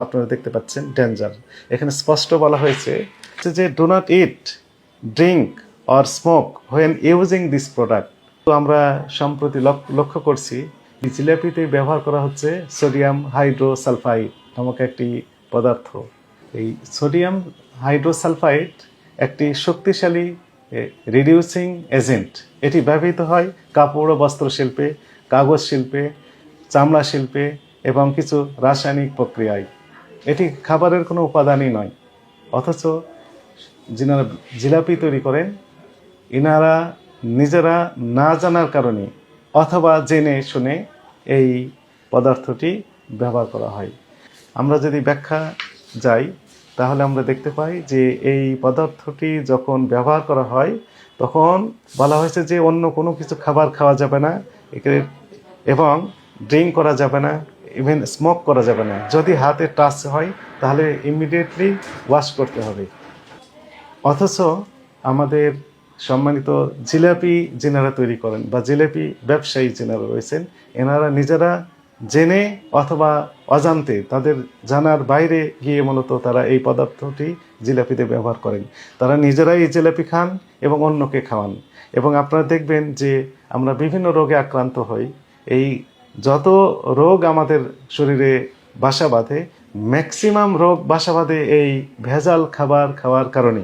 আপনারা দেখতে পাচ্ছেন ডেঞ্জার। এখানে স্পষ্ট বলা হয়েছে যে do not it, drink or smoke when using this product. তো আমরা সম্প্রতি লক্ষ্য করছি জিলাপিতে ব্যবহার করা হচ্ছে সোডিয়াম হাইড্রোসালফাইড নামক একটি পদার্থ। এই সোডিয়াম হাইড্রোসালফাইড একটি শক্তিশালী রিডিউসিং এজেন্ট। এটি ব্যবহৃত হয় কাপড় ও বস্ত্র শিল্পে, কাগজ শিল্পে, চামড়া শিল্পে এবং কিছু রাসায়নিক প্রক্রিয়ায়। এটি খাবারের কোনো উপাদানই নয়, অথচ যিনারা জিলাপি তৈরি করেন ইনারা নিজেরা না জানার কারণে অথবা জেনে শুনে এই পদার্থটি ব্যবহার করা হয়। আমরা যদি ব্যাখ্যা যাই তাহলে আমরা দেখতে পাই যে এই পদার্থটি যখন ব্যবহার করা হয় তখন বলা হয়েছে যে অন্য কোনো কিছু খাবার খাওয়া যাবে না এবং ড্রিঙ্ক করা যাবে না, ইভেন স্মোক করা যাবে না। যদি হাতে টাচ হয় তাহলে ইমিডিয়েটলি ওয়াশ করতে হবে। অথচ আমাদের সম্মানিত জিলাপি যেনারা তৈরি করেন বা জিলাপি ব্যবসায়ী যেনারা রয়েছেন, এনারা নিজেরা জেনে অথবা অজান্তে তাদের জানার বাইরে গিয়ে মূলত তারা এই পদার্থটি জিলাপিতে ব্যবহার করেন। তারা নিজেরাই এই জিলাপি খান এবং অন্যকে খাওয়ান। এবং আপনারা দেখবেন যে আমরা বিভিন্ন রোগে আক্রান্ত হই। এই যত রোগ আমাদের শরীরে বাসা বাঁধে, ম্যাক্সিমাম রোগ বাসা বাঁধে এই ভেজাল খাবার খাওয়ার কারণে।